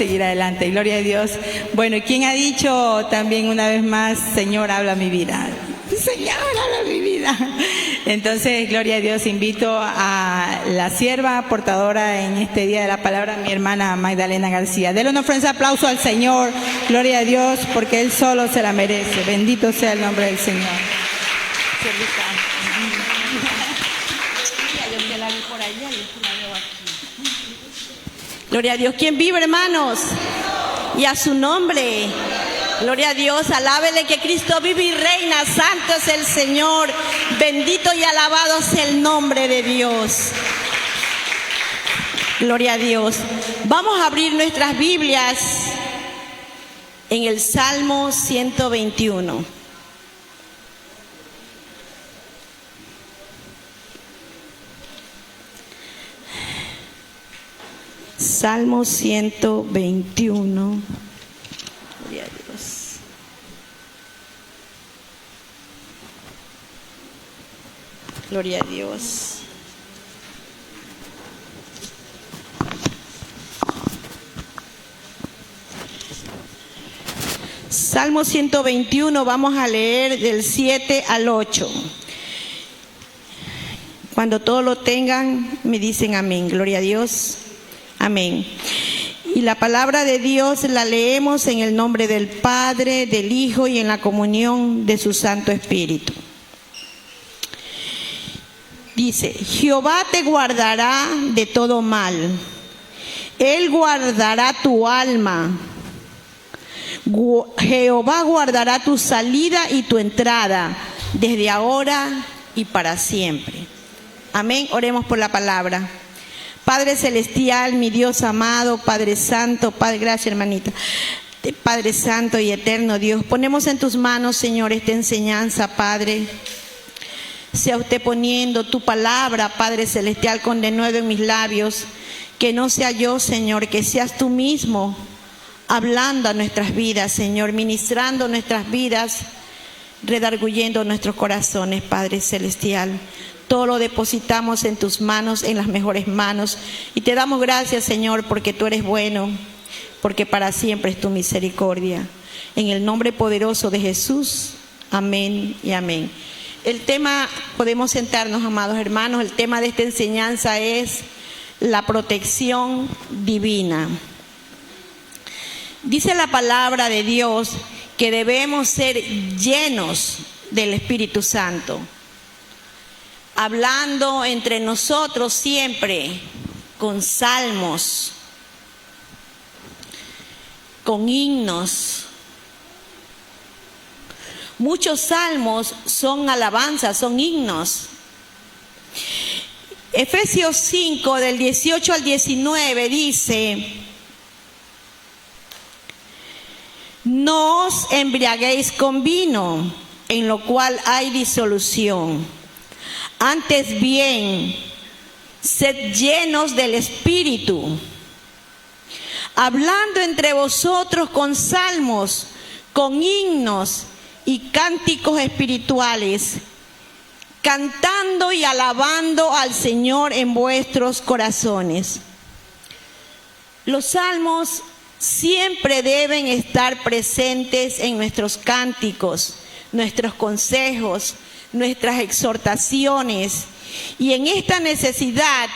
Seguir adelante, gloria a Dios. Bueno, ¿y quién ha dicho también una vez más, Señor, habla mi vida? Señor, habla mi vida. Entonces, gloria a Dios, invito a la sierva portadora en este día de la palabra, mi hermana Magdalena García. Denle un fuerte aplauso al Señor, gloria a Dios, porque Él solo se la merece. Bendito sea el nombre del Señor. Gloria a Dios. ¿Quién vive, hermanos? Y a su nombre. Gloria a Dios. Alábele que Cristo vive y reina. Santo es el Señor. Bendito y alabado sea el nombre de Dios. Gloria a Dios. Vamos a abrir nuestras Biblias en el Salmo 121. Salmo 121. Gloria a Dios. Gloria a Dios. Salmo 121, vamos a leer del 7 al 8. Cuando todos lo tengan, me dicen amén. Gloria a Dios. Amén. Y la palabra de Dios la leemos en el nombre del Padre, del Hijo y en la comunión de su Santo Espíritu. Dice: Jehová te guardará de todo mal. Él guardará tu alma. Jehová guardará tu salida y tu entrada, desde ahora y para siempre. Amén. Oremos por la palabra. Padre celestial, mi Dios amado, Padre santo, Padre, gracias hermanita, Padre santo y eterno Dios, ponemos en tus manos, Señor, esta enseñanza, Padre. Sea usted poniendo tu palabra, Padre celestial, con denuedo en mis labios, que no sea yo, Señor, que seas tú mismo hablando a nuestras vidas, Señor, ministrando nuestras vidas, redarguyendo nuestros corazones, Padre celestial. Todo lo depositamos en tus manos, en las mejores manos. Y te damos gracias, Señor, porque tú eres bueno, porque para siempre es tu misericordia. En el nombre poderoso de Jesús, amén y amén. El tema, podemos sentarnos, amados hermanos, el tema de esta enseñanza es la protección divina. Dice la palabra de Dios que debemos ser llenos del Espíritu Santo, hablando entre nosotros siempre con salmos, con himnos. Muchos salmos son alabanzas, son himnos. Efesios 5, del 18 al 19 dice: No os embriaguéis con vino, en lo cual hay disolución. Antes bien, sed llenos del Espíritu, hablando entre vosotros con salmos, con himnos y cánticos espirituales, cantando y alabando al Señor en vuestros corazones. Los salmos siempre deben estar presentes en nuestros cánticos, nuestros consejos, nuestras exhortaciones, y en esta necesidad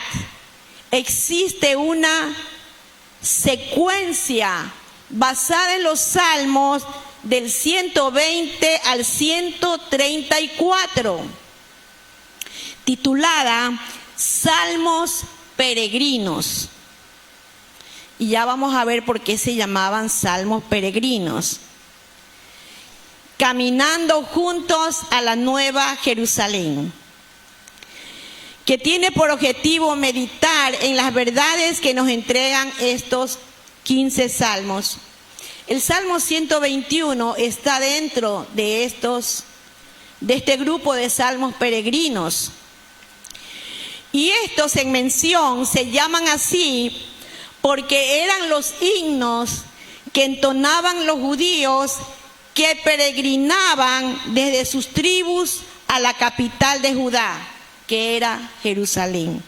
existe una secuencia basada en los salmos del 120 al 134, titulada Salmos Peregrinos. Y ya vamos a ver por qué se llamaban salmos peregrinos. Caminando juntos a la Nueva Jerusalén, que tiene por objetivo meditar en las verdades que nos entregan estos 15 salmos. El Salmo 121 está dentro de este grupo de salmos peregrinos. Y estos en mención se llaman así porque eran los himnos que entonaban los judíos que peregrinaban desde sus tribus a la capital de Judá, que era Jerusalén.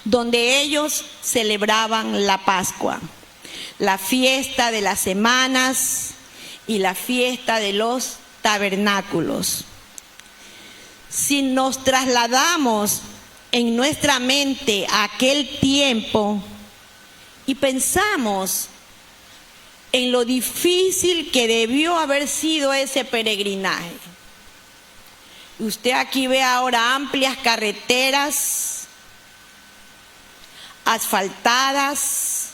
donde ellos celebraban la Pascua. la fiesta de las semanas y la fiesta de los tabernáculos. Si nos trasladamos en nuestra mente a aquel tiempo y pensamos en lo difícil que debió haber sido ese peregrinaje. Usted aquí ve ahora amplias carreteras asfaltadas,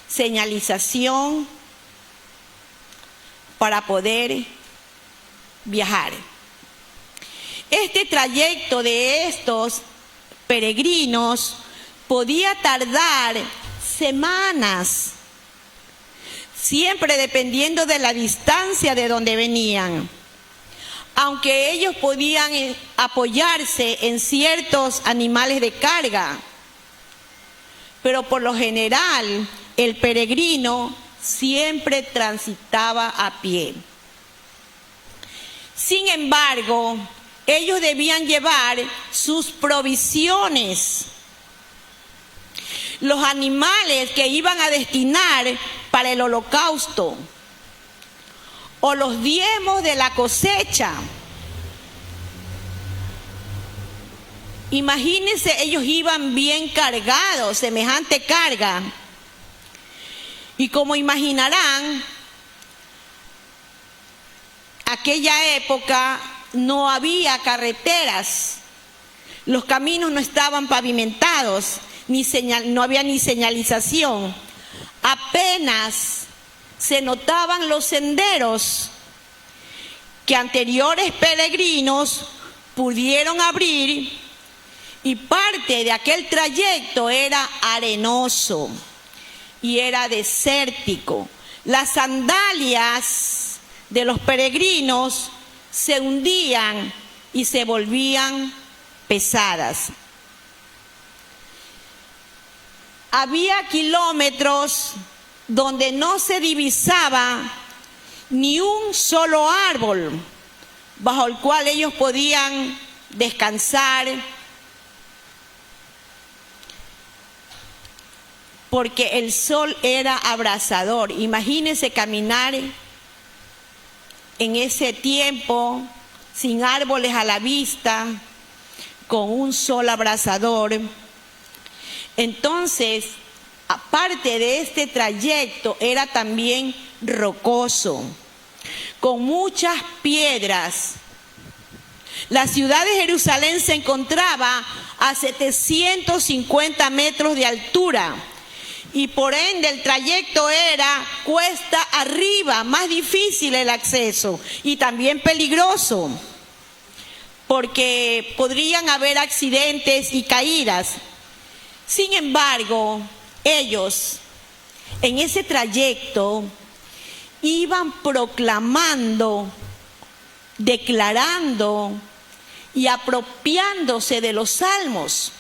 señalización para poder viajar. Este trayecto de estos peregrinos podía tardar semanas, siempre dependiendo de la distancia de donde venían. Aunque ellos podían apoyarse en ciertos animales de carga, pero por lo general el peregrino siempre transitaba a pie. Sin embargo, ellos debían llevar sus provisiones, los animales que iban a destinar para el holocausto, o los diezmos de la cosecha. Imagínense, ellos iban bien cargados, semejante carga. Y como imaginarán, aquella época no había carreteras, los caminos no estaban pavimentados, no había ni señalización. Apenas se notaban los senderos que anteriores peregrinos pudieron abrir, y parte de aquel trayecto era arenoso y era desértico. Las sandalias de los peregrinos se hundían y se volvían pesadas. Había kilómetros donde no se divisaba ni un solo árbol bajo el cual ellos podían descansar, porque el sol era abrasador. Imagínense caminar en ese tiempo sin árboles a la vista, con un sol abrasador. Entonces, aparte de este trayecto, era también rocoso, con muchas piedras. La ciudad de Jerusalén se encontraba a 750 metros de altura, y por ende el trayecto era cuesta arriba, más difícil el acceso y también peligroso, porque podrían haber accidentes y caídas. Sin embargo, ellos en ese trayecto iban proclamando, declarando y apropiándose de los salmos,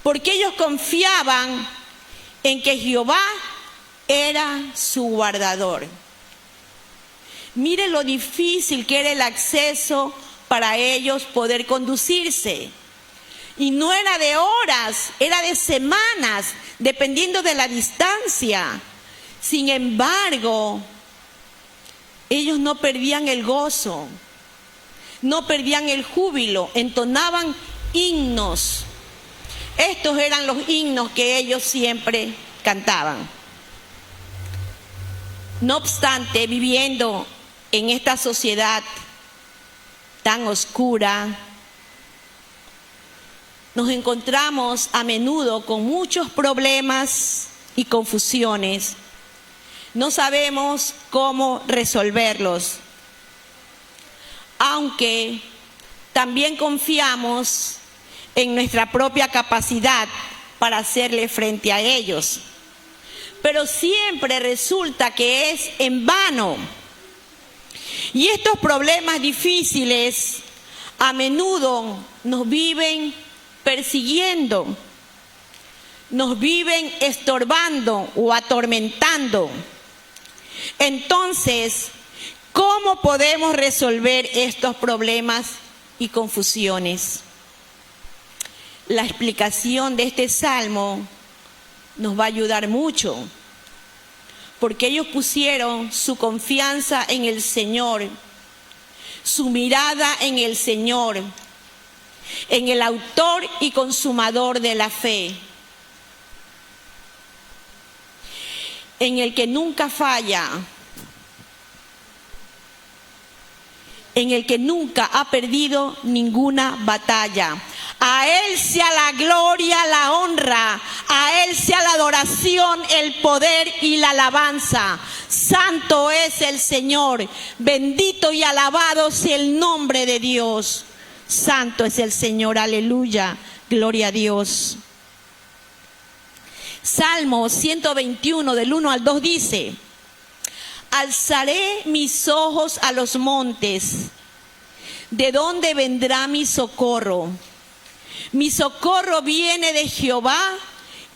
porque ellos confiaban en que Jehová era su guardador. Mire lo difícil que era el acceso para ellos poder conducirse. Y no era de horas, era de semanas, dependiendo de la distancia. Sin embargo, ellos no perdían el gozo, no perdían el júbilo, entonaban himnos. Estos eran los himnos que ellos siempre cantaban. No obstante, viviendo en esta sociedad tan oscura, nos encontramos a menudo con muchos problemas y confusiones. No sabemos cómo resolverlos, aunque también confiamos en nuestra propia capacidad para hacerle frente a ellos. Pero siempre resulta que es en vano. Y estos problemas difíciles a menudo nos viven persiguiendo, nos viven estorbando o atormentando. Entonces, ¿cómo podemos resolver estos problemas y confusiones? La explicación de este salmo nos va a ayudar mucho, porque ellos pusieron su confianza en el Señor, su mirada en el Señor, en el autor y consumador de la fe, en el que nunca falla, en el que nunca ha perdido ninguna batalla. A Él sea la gloria, la honra, a Él sea la adoración, el poder y la alabanza. Santo es el Señor, bendito y alabado sea el nombre de Dios. Santo es el Señor, aleluya, gloria a Dios. Salmo 121 del 1 al 2 dice: alzaré mis ojos a los montes, ¿de dónde vendrá mi socorro? Mi socorro viene de Jehová,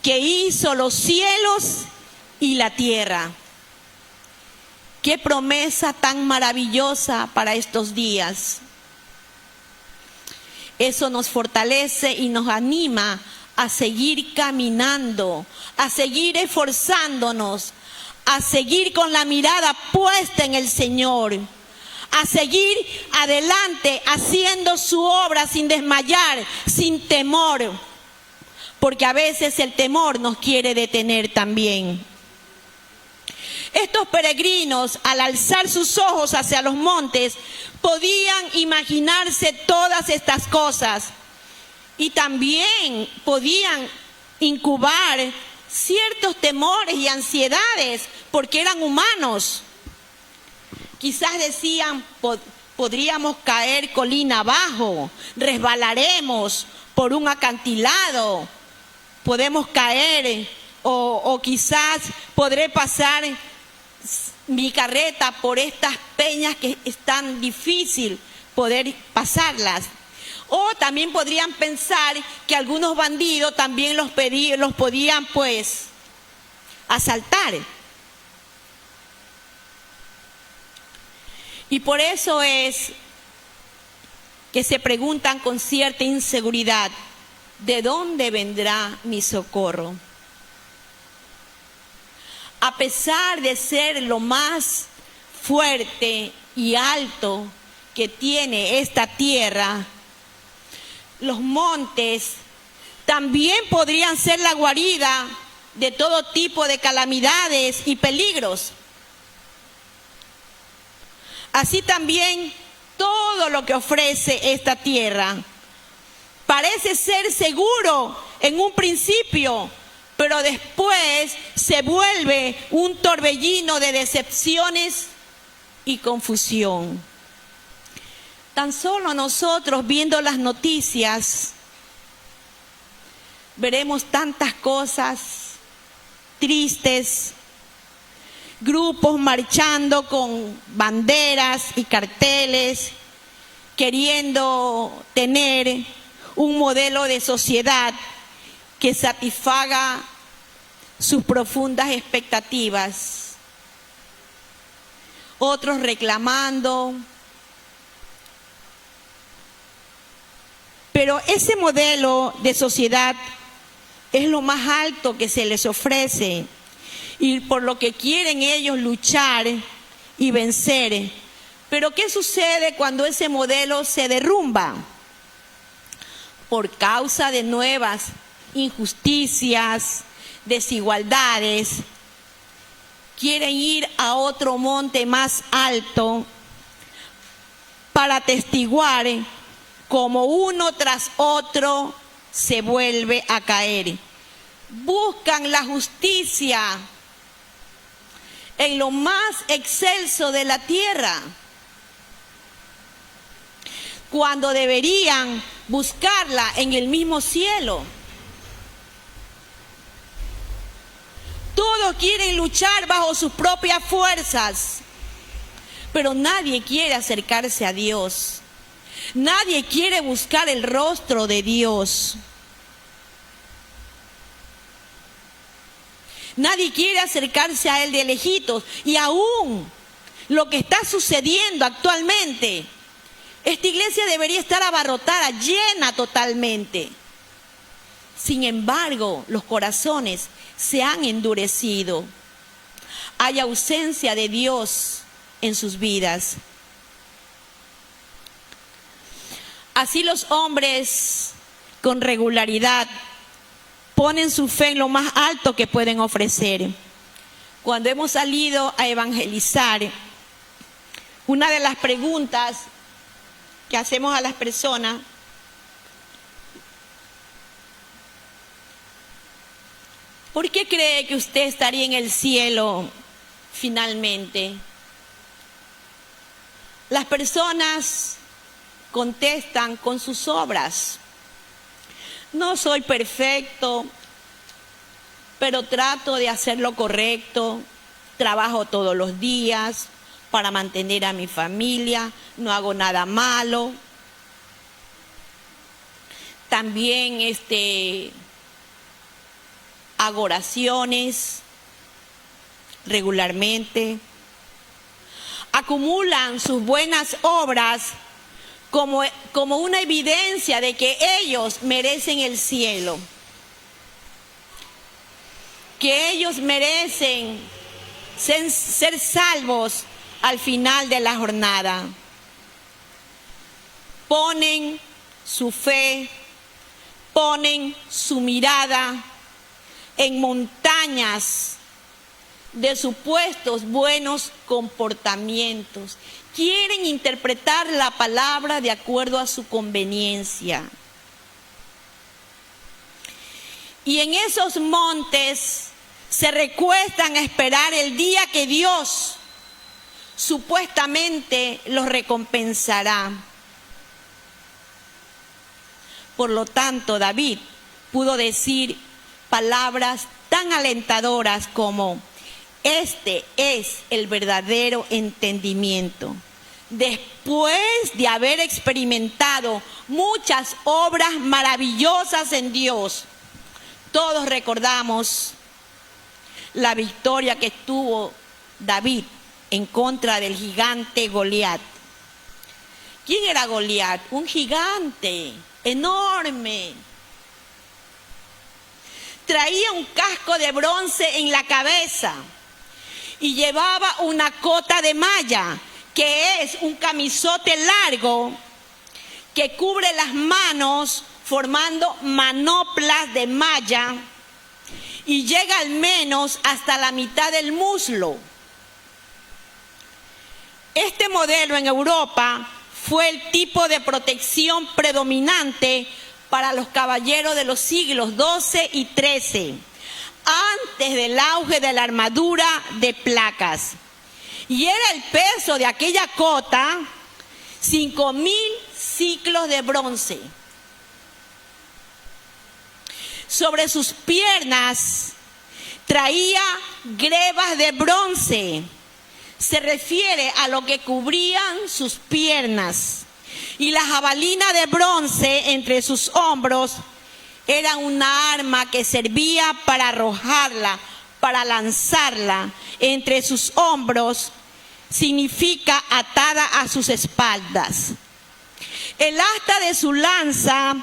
que hizo los cielos y la tierra. Qué promesa tan maravillosa para estos días. Eso nos fortalece y nos anima a seguir caminando, a seguir esforzándonos, a seguir con la mirada puesta en el Señor, a seguir adelante haciendo su obra sin desmayar, sin temor, porque a veces el temor nos quiere detener también. Estos peregrinos, al alzar sus ojos hacia los montes, podían imaginarse todas estas cosas y también podían incubar ciertos temores y ansiedades porque eran humanos. Quizás decían, podríamos caer colina abajo, resbalaremos por un acantilado, podemos caer o quizás podré pasar mi carreta por estas peñas que es tan difícil poder pasarlas. O también podrían pensar que algunos bandidos también los podían pues asaltar. Y por eso es que se preguntan con cierta inseguridad: ¿de dónde vendrá mi socorro? A pesar de ser lo más fuerte y alto que tiene esta tierra, los montes también podrían ser la guarida de todo tipo de calamidades y peligros. Así también todo lo que ofrece esta tierra parece ser seguro en un principio, pero después se vuelve un torbellino de decepciones y confusión. Tan solo nosotros viendo las noticias veremos tantas cosas tristes, grupos marchando con banderas y carteles, queriendo tener un modelo de sociedad que satisfaga sus profundas expectativas. Otros reclamando. Pero ese modelo de sociedad es lo más alto que se les ofrece y por lo que quieren ellos luchar y vencer. Pero ¿qué sucede cuando ese modelo se derrumba? Por causa de nuevas injusticias, desigualdades, quieren ir a otro monte más alto para atestiguar como uno tras otro se vuelve a caer. Buscan la justicia en lo más excelso de la tierra, cuando deberían buscarla en el mismo cielo. Todos quieren luchar bajo sus propias fuerzas, pero nadie quiere acercarse a Dios. Nadie quiere buscar el rostro de Dios. Nadie quiere acercarse a Él de lejitos. Y aún lo que está sucediendo actualmente, esta iglesia debería estar abarrotada, llena totalmente. Sin embargo, los corazones se han endurecido. Hay ausencia de Dios en sus vidas. Así los hombres con regularidad ponen su fe en lo más alto que pueden ofrecer. Cuando hemos salido a evangelizar, una de las preguntas que hacemos a las personas: ¿por qué cree que usted estaría en el cielo finalmente? Las personas contestan con sus obras. No soy perfecto, pero trato de hacer lo correcto. Trabajo todos los días para mantener a mi familia. No hago nada malo. También hago oraciones regularmente. Acumulan sus buenas obras como una evidencia de que ellos merecen el cielo, que ellos merecen ser salvos al final de la jornada. Ponen su fe, ponen su mirada en montañas de supuestos buenos comportamientos. Quieren interpretar la palabra de acuerdo a su conveniencia. Y en esos montes se recuestan a esperar el día que Dios supuestamente los recompensará. Por lo tanto, David pudo decir palabras tan alentadoras como: este es el verdadero entendimiento. Después de haber experimentado muchas obras maravillosas en Dios, todos recordamos la victoria que tuvo David en contra del gigante Goliat. ¿Quién era Goliat? Un gigante enorme. Traía un casco de bronce en la cabeza y llevaba una cota de malla, que es un camisote largo que cubre las manos formando manoplas de malla y llega al menos hasta la mitad del muslo. Este modelo en Europa fue el tipo de protección predominante para los caballeros de los siglos XII y XIII, antes del auge de la armadura de placas. Y era el peso de aquella cota 5.000 ciclos de bronce. Sobre sus piernas traía grebas de bronce. Se refiere a lo que cubrían sus piernas. Y la jabalina de bronce entre sus hombros era una arma que servía para arrojarla, para lanzarla entre sus hombros. Significa atada a sus espaldas. El asta de su lanza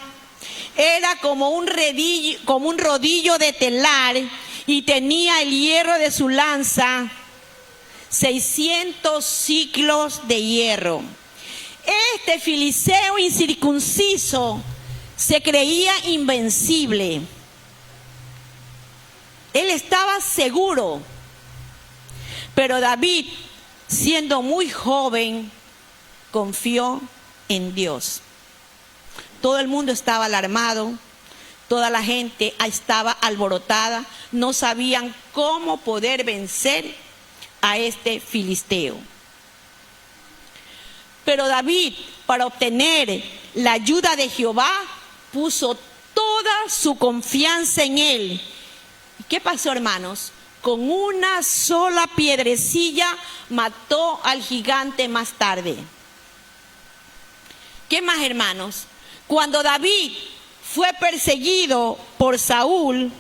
era como un rodillo de telar y tenía el hierro de su lanza 600 ciclos de hierro. Este filisteo incircunciso se creía invencible. Él estaba seguro, pero David, siendo muy joven, confió en Dios. Todo el mundo estaba alarmado, toda la gente estaba alborotada, no sabían cómo poder vencer a este filisteo. Pero David, para obtener la ayuda de Jehová, puso toda su confianza en él. ¿Qué pasó, hermanos? Con una sola piedrecilla mató al gigante más tarde. ¿Qué más, hermanos? Cuando David fue perseguido por Saúl,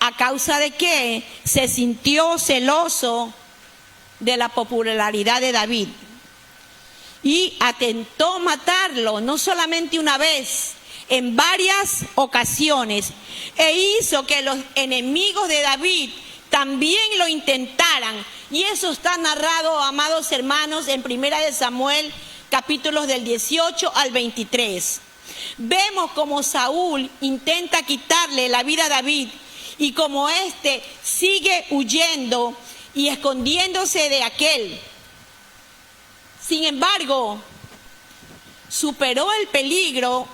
¿a causa de qué? Se sintió celoso de la popularidad de David y atentó matarlo, no solamente una vez, en varias ocasiones e hizo que los enemigos de David también lo intentaran. Y eso está narrado, amados hermanos, en 1 Samuel, capítulos del 18 al 23. Vemos como Saúl intenta quitarle la vida a David y como éste sigue huyendo y escondiéndose de aquel. Sin embargo, superó el peligro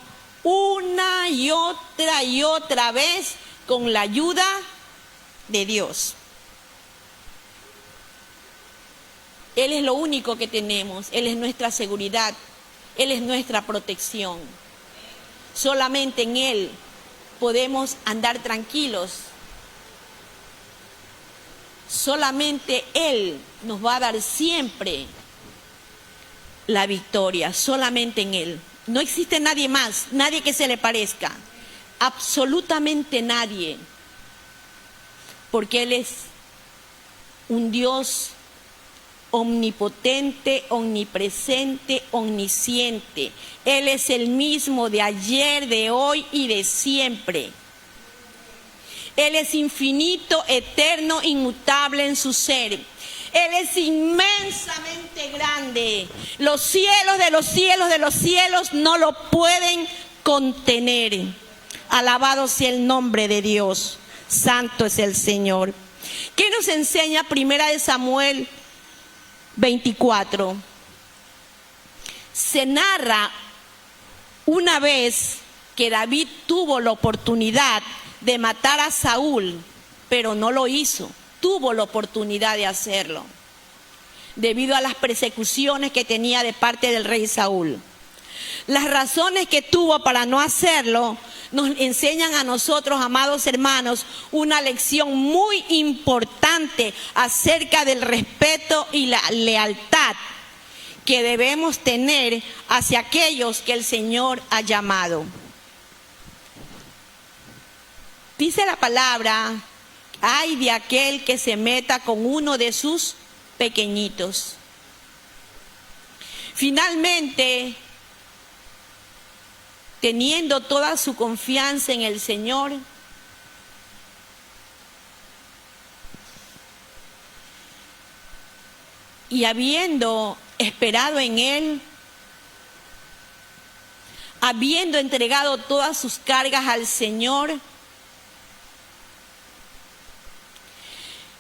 una y otra vez con la ayuda de Dios. Él es lo único que tenemos, Él es nuestra seguridad, Él es nuestra protección. Solamente en Él podemos andar tranquilos. Solamente Él nos va a dar siempre la victoria, solamente en Él. No existe nadie más, nadie que se le parezca, absolutamente nadie, porque Él es un Dios omnipotente, omnipresente, omnisciente. Él es el mismo de ayer, de hoy y de siempre. Él es infinito, eterno, inmutable en su ser. Él es inmensamente grande. Los cielos de los cielos de los cielos no lo pueden contener. Alabado sea el nombre de Dios. Santo es el Señor. ¿Qué nos enseña 1 Samuel 24? Se narra una vez que David tuvo la oportunidad de matar a Saúl, pero no lo hizo. Tuvo la oportunidad de hacerlo debido a las persecuciones que tenía de parte del rey Saúl. Las razones que tuvo para no hacerlo nos enseñan a nosotros, amados hermanos, una lección muy importante acerca del respeto y la lealtad que debemos tener hacia aquellos que el Señor ha llamado. Dice la palabra: ay de aquel que se meta con uno de sus pequeñitos. Finalmente, teniendo toda su confianza en el Señor, y habiendo esperado en Él, habiendo entregado todas sus cargas al Señor,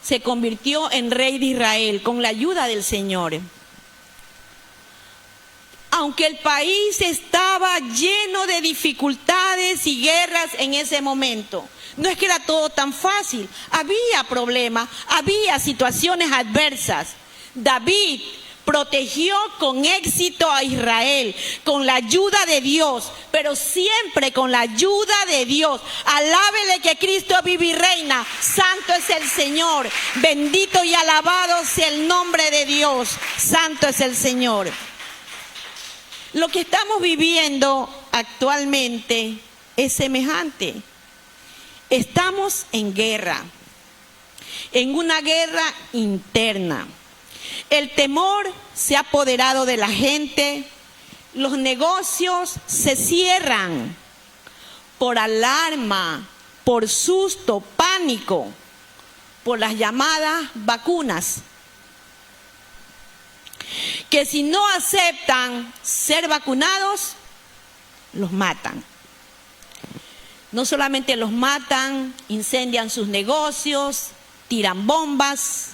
se convirtió en rey de Israel con la ayuda del Señor. Aunque el país estaba lleno de dificultades y guerras en ese momento, no es que era todo tan fácil, había problemas, había situaciones adversas. David protegió con éxito a Israel, con la ayuda de Dios, pero siempre con la ayuda de Dios. Alábele que Cristo vive y reina. Santo es el Señor. Bendito y alabado sea el nombre de Dios. Santo es el Señor. Lo que estamos viviendo actualmente es semejante. Estamos en guerra, en una guerra interna. El temor se ha apoderado de la gente, los negocios se cierran por alarma, por susto, pánico, por las llamadas vacunas, que si no aceptan ser vacunados, los matan. No solamente los matan, incendian sus negocios, tiran bombas,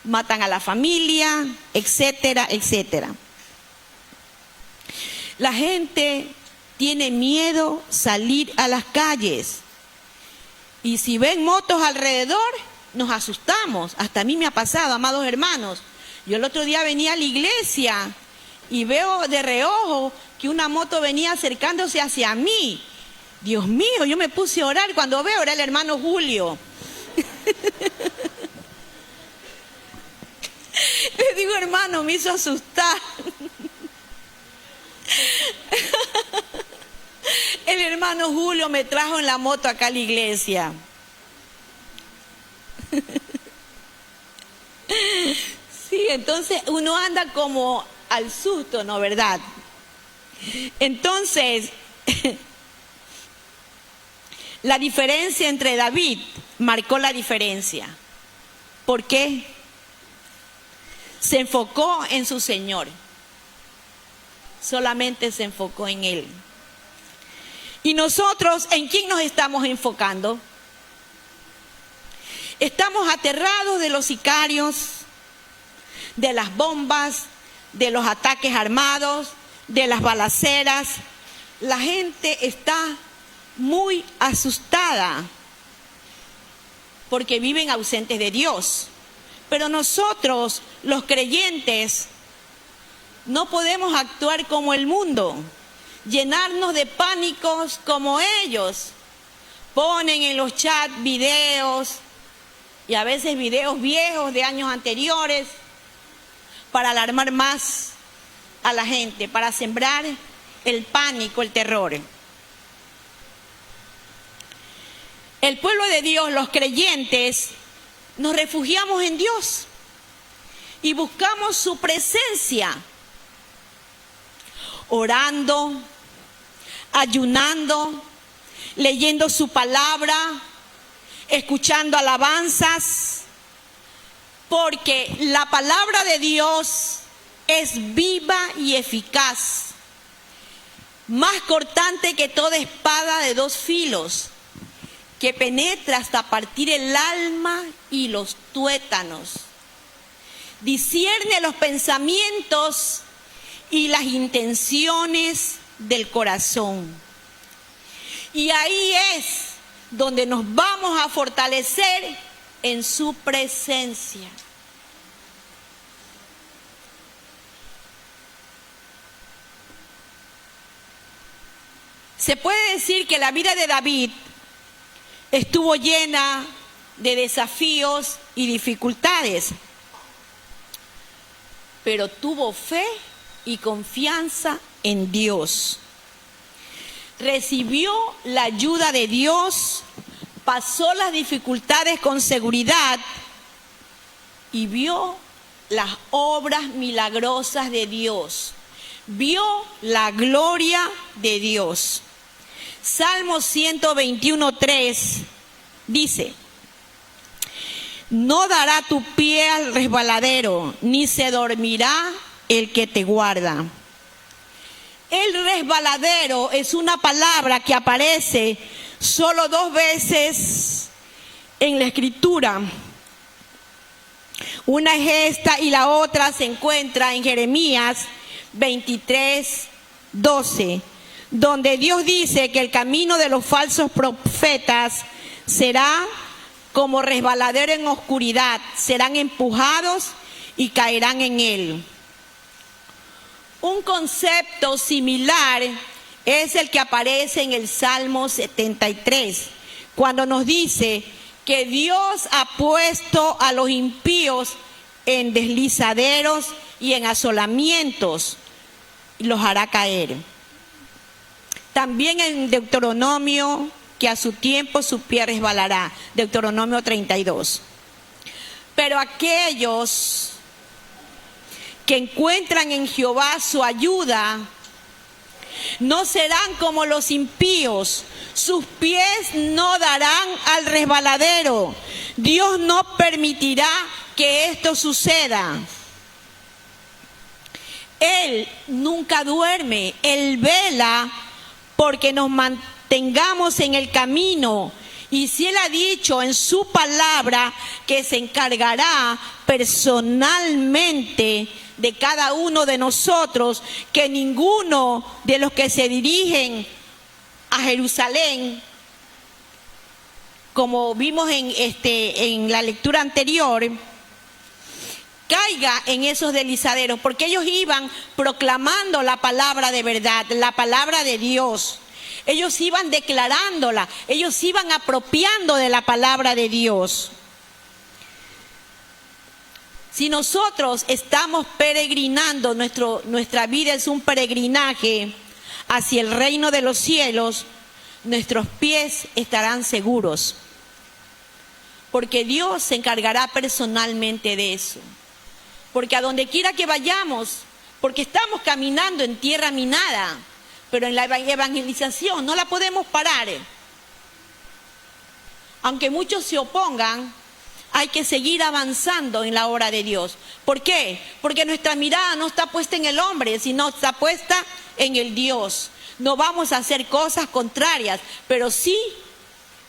matan a la familia, etcétera, etcétera. La gente tiene miedo salir a las calles. Y si ven motos alrededor, nos asustamos. Hasta a mí me ha pasado, amados hermanos. Yo el otro día venía a la iglesia y veo de reojo que una moto venía acercándose hacia mí. Dios mío, yo me puse a orar. Cuando veo, era el hermano Julio. Le digo, hermano, me hizo asustar. El hermano Julio me trajo en la moto acá a la iglesia. Sí, entonces uno anda como al susto, ¿no? ¿Verdad? Entonces, La diferencia entre David marcó la diferencia. ¿Por qué? Se enfocó en su Señor. Solamente se enfocó en Él. ¿Y nosotros en quién nos estamos enfocando? Estamos aterrados de los sicarios, de las bombas, de los ataques armados, de las balaceras. La gente está muy asustada porque viven ausentes de Dios. Pero nosotros, los creyentes, no podemos actuar como el mundo, llenarnos de pánicos como ellos. Ponen en los chats videos, y a veces videos viejos de años anteriores, para alarmar más a la gente, para sembrar el pánico, el terror. El pueblo de Dios, los creyentes, nos refugiamos en Dios y buscamos su presencia, orando, ayunando, leyendo su palabra, escuchando alabanzas, porque la palabra de Dios es viva y eficaz, más cortante que toda espada de dos filos, que penetra hasta partir el alma y los tuétanos, discierne los pensamientos y las intenciones del corazón. Y ahí es donde nos vamos a fortalecer en su presencia. Se puede decir que la vida de David estuvo llena de desafíos y dificultades, pero tuvo fe y confianza en Dios. Recibió la ayuda de Dios, pasó las dificultades con seguridad y vio las obras milagrosas de Dios. Vio la gloria de Dios. Salmo 121:3 dice: no dará tu pie al resbaladero, ni se dormirá el que te guarda. El resbaladero es una palabra que aparece solo 2 veces en la Escritura. Una es esta y la otra se encuentra en Jeremías 23:12, donde Dios dice que el camino de los falsos profetas será como resbaladero en oscuridad, serán empujados y caerán en él. Un concepto similar es el que aparece en el Salmo 73, cuando nos dice que Dios ha puesto a los impíos en deslizaderos y en asolamientos y los hará caer. También en Deuteronomio, que a su tiempo su pie resbalará, Deuteronomio 32. Pero aquellos que encuentran en Jehová su ayuda no serán como los impíos, sus pies no darán al resbaladero. Dios no permitirá que esto suceda. Él nunca duerme, Él vela porque nos mantengamos en el camino. Y si Él ha dicho en su palabra que se encargará personalmente de cada uno de nosotros, que ninguno de los que se dirigen a Jerusalén, como vimos en la lectura anterior, caiga en esos deslizaderos, porque ellos iban proclamando la palabra de verdad, la palabra de Dios. Ellos iban declarándola, ellos iban apropiando de la palabra de Dios. Si nosotros estamos peregrinando, nuestra vida es un peregrinaje hacia el reino de los cielos, nuestros pies estarán seguros, porque Dios se encargará personalmente de eso. Porque a donde quiera que vayamos, porque estamos caminando en tierra minada, pero en la evangelización no la podemos parar. aunque muchos se opongan, hay que seguir avanzando en la obra de Dios. ¿Por qué? Porque nuestra mirada no está puesta en el hombre, sino está puesta en el Dios. No vamos a hacer cosas contrarias, pero sí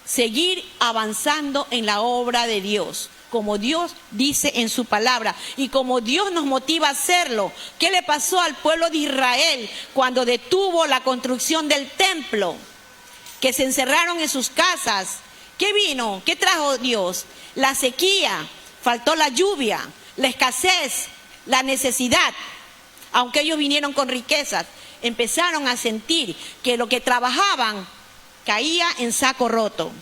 seguir avanzando en la obra de Dios, como Dios dice en su palabra y como Dios nos motiva a hacerlo. ¿Qué le pasó al pueblo de Israel cuando detuvo la construcción del templo? Que se encerraron en sus casas. ¿Qué vino? ¿Qué trajo Dios? La sequía, faltó la lluvia, la escasez, la necesidad. Aunque ellos vinieron con riquezas, empezaron a sentir que lo que trabajaban caía en saco roto.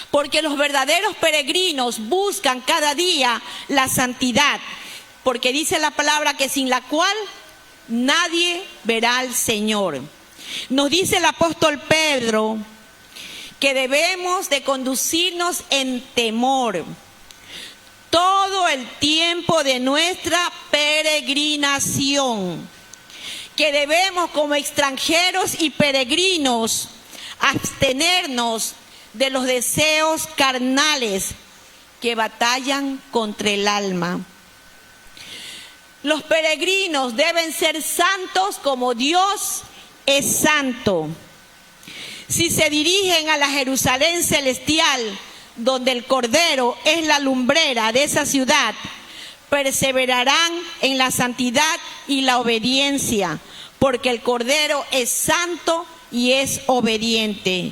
Porque los verdaderos peregrinos buscan cada día la santidad, porque dice la palabra que sin la cual nadie verá al Señor. Nos dice el apóstol Pedro que debemos de conducirnos en temor todo el tiempo de nuestra peregrinación, que debemos como extranjeros y peregrinos abstenernos de los deseos carnales que batallan contra el alma. Los peregrinos deben ser santos como Dios es santo. Si se dirigen a la Jerusalén celestial, donde el Cordero es la lumbrera de esa ciudad, perseverarán en la santidad y la obediencia, porque el Cordero es santo y es obediente.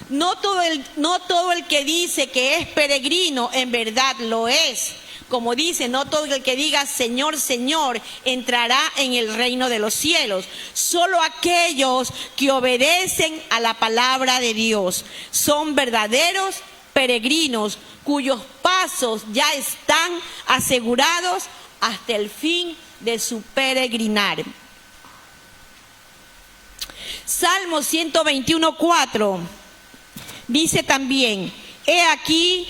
No todo el que dice que es peregrino en verdad lo es. Como dice, no todo el que diga Señor, Señor entrará en el reino de los cielos. Solo aquellos que obedecen a la palabra de Dios son verdaderos peregrinos, cuyos pasos ya están asegurados hasta el fin de su peregrinar. Salmo 121:4 dice también: he aquí,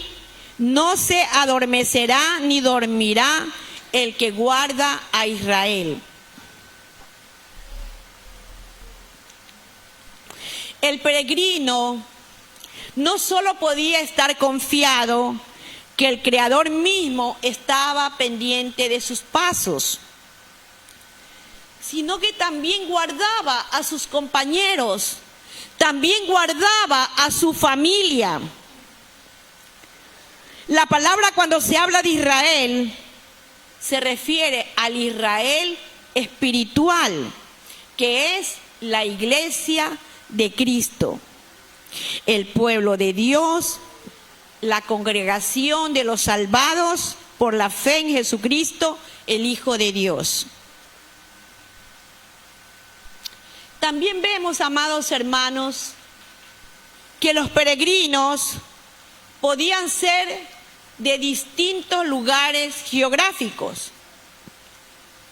no se adormecerá ni dormirá el que guarda a Israel. El peregrino no solo podía estar confiado que el Creador mismo estaba pendiente de sus pasos, sino que también guardaba a sus compañeros, también guardaba a su familia. La palabra, cuando se habla de Israel, se refiere al Israel espiritual, que es la iglesia de Cristo, el pueblo de Dios, la congregación de los salvados por la fe en Jesucristo, el Hijo de Dios. También vemos, amados hermanos, que los peregrinos podían ser de distintos lugares geográficos,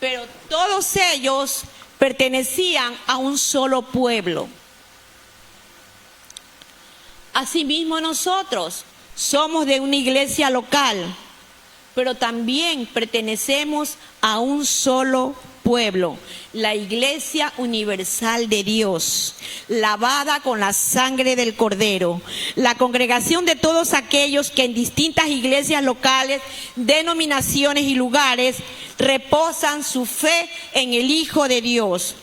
pero todos ellos pertenecían a un solo pueblo. Asimismo, nosotros somos de una iglesia local, pero también pertenecemos a un solo pueblo, la Iglesia Universal de Dios, lavada con la sangre del Cordero, la congregación de todos aquellos que en distintas iglesias locales, denominaciones y lugares reposan su fe en el Hijo de Dios.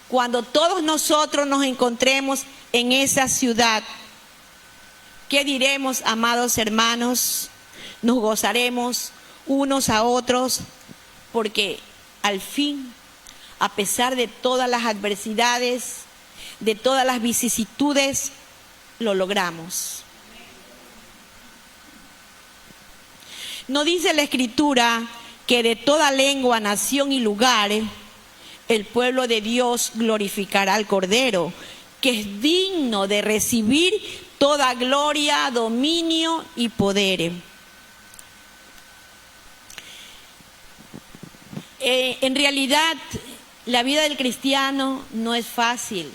Cuando todos nosotros nos encontremos en esa ciudad, ¿qué diremos, amados hermanos? Nos gozaremos unos a otros, porque al fin, a pesar de todas las adversidades, de todas las vicisitudes, lo logramos. ¿No dice la Escritura que de toda lengua, nación y lugar, el pueblo de Dios glorificará al Cordero, que es digno de recibir toda gloria, dominio y poder? En realidad, la vida del cristiano no es fácil.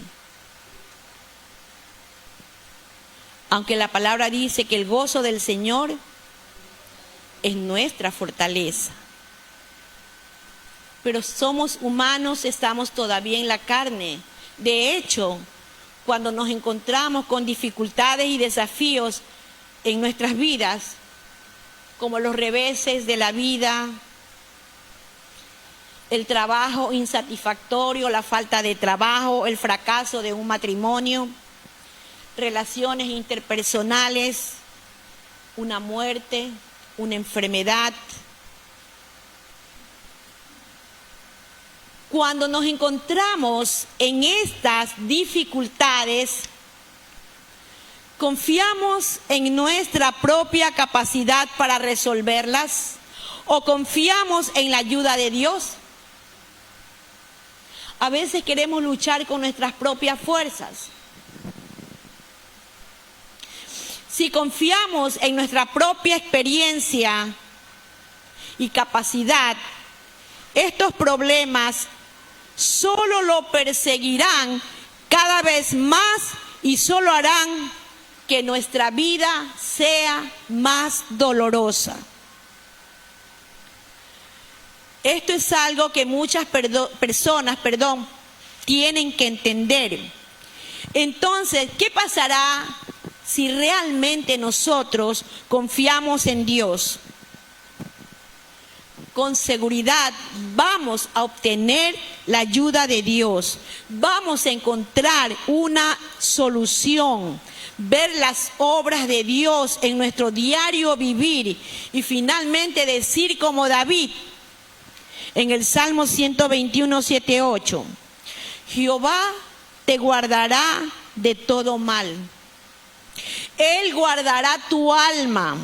Aunque la palabra dice que el gozo del Señor es nuestra fortaleza. Pero somos humanos, estamos todavía en la carne. De hecho, cuando nos encontramos con dificultades y desafíos en nuestras vidas, como los reveses de la vida, el trabajo insatisfactorio, la falta de trabajo, el fracaso de un matrimonio, relaciones interpersonales, una muerte, una enfermedad. Cuando nos encontramos en estas dificultades, ¿confiamos en nuestra propia capacidad para resolverlas o confiamos en la ayuda de Dios? A veces queremos luchar con nuestras propias fuerzas. Si confiamos en nuestra propia experiencia y capacidad, estos problemas solo lo perseguirán cada vez más y solo harán que nuestra vida sea más dolorosa. Esto es algo que muchas personas tienen que entender. Entonces, ¿qué pasará si realmente nosotros confiamos en Dios? Con seguridad vamos a obtener la ayuda de Dios. Vamos a encontrar una solución, ver las obras de Dios en nuestro diario vivir y finalmente decir como David en el Salmo 121, 7, 8, Jehová te guardará de todo mal. Él guardará tu alma.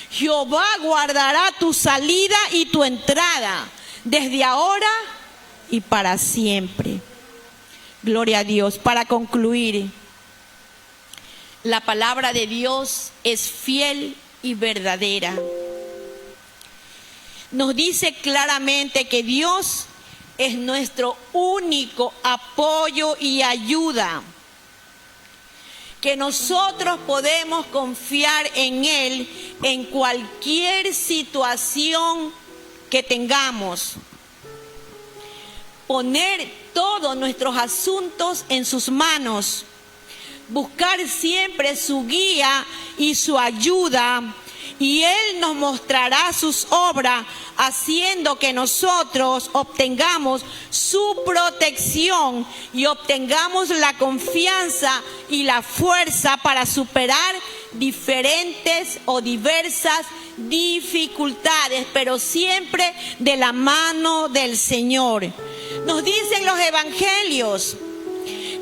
Jehová guardará tu salida y tu entrada, desde ahora y para siempre. Gloria a Dios. Para concluir, la palabra de Dios es fiel y verdadera. Nos dice claramente que Dios es nuestro único apoyo y ayuda, que nosotros podemos confiar en Él en cualquier situación que tengamos. Poner todos nuestros asuntos en sus manos, buscar siempre su guía y su ayuda, y Él nos mostrará sus obras, haciendo que nosotros obtengamos su protección y obtengamos la confianza y la fuerza para superar diferentes o diversas dificultades, pero siempre de la mano del Señor. Nos dicen los evangelios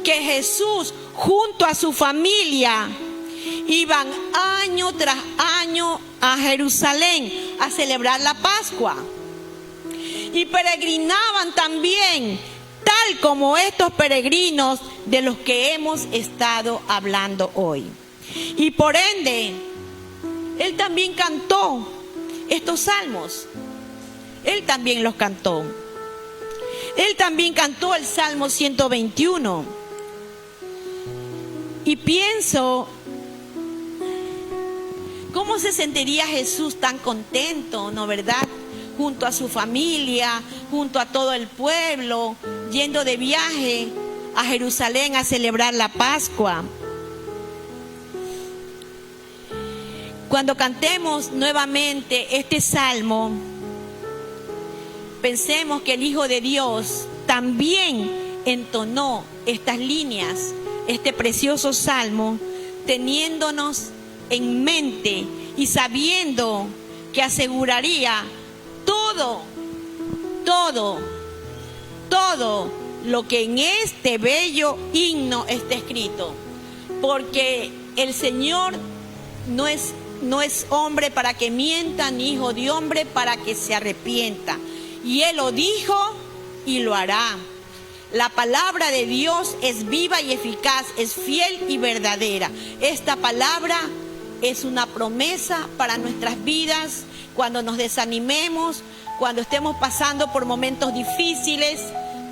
que Jesús junto a su familia iban año tras año a Jerusalén a celebrar la Pascua. Y peregrinaban también, tal como estos peregrinos de los que hemos estado hablando hoy. Y por ende, Él también cantó estos salmos. Él también los cantó. Él también cantó el Salmo 121. Y pienso, ¿cómo se sentiría Jesús tan contento, no verdad? Junto a su familia, junto a todo el pueblo, yendo de viaje a Jerusalén a celebrar la Pascua. Cuando cantemos nuevamente este salmo, pensemos que el Hijo de Dios también entonó estas líneas, este precioso salmo, teniéndonos en mente y sabiendo que aseguraría todo lo que en este bello himno está escrito, porque el Señor no es hombre para que mienta, ni hijo de hombre para que se arrepienta, y Él lo dijo y lo hará. La palabra de Dios es viva y eficaz, es fiel y verdadera. Esta palabra es una promesa para nuestras vidas. Cuando nos desanimemos, cuando estemos pasando por momentos difíciles,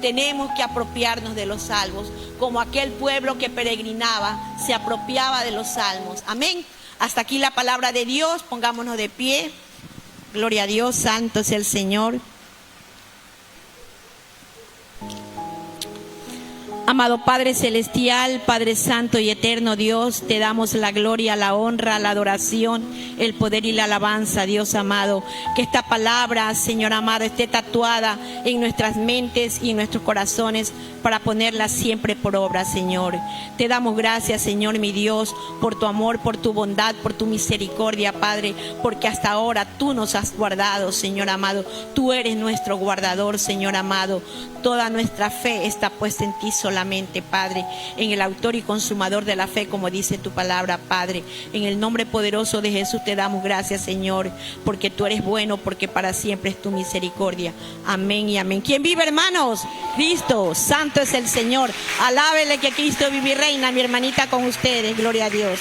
tenemos que apropiarnos de los salmos, como aquel pueblo que peregrinaba se apropiaba de los salmos. Amén. Hasta aquí la palabra de Dios. Pongámonos de pie. Gloria a Dios, santo es el Señor. Amén. Amado Padre Celestial, Padre Santo y Eterno Dios, te damos la gloria, la honra, la adoración, el poder y la alabanza, Dios amado. Que esta palabra, Señor amado, esté tatuada en nuestras mentes y en nuestros corazones para ponerla siempre por obra, Señor. Te damos gracias, Señor mi Dios, por tu amor, por tu bondad, por tu misericordia, Padre, porque hasta ahora tú nos has guardado, Señor amado. Tú eres nuestro guardador, Señor amado. Toda nuestra fe está puesta en ti solamente, Padre, en el autor y consumador de la fe, como dice tu palabra, Padre. En el nombre poderoso de Jesús te damos gracias, Señor, porque tú eres bueno, porque para siempre es tu misericordia. Amén y amén. ¿Quién vive, hermanos? Cristo, santo es el Señor. Alábele que Cristo vive y reina, mi hermanita, con ustedes. Gloria a Dios.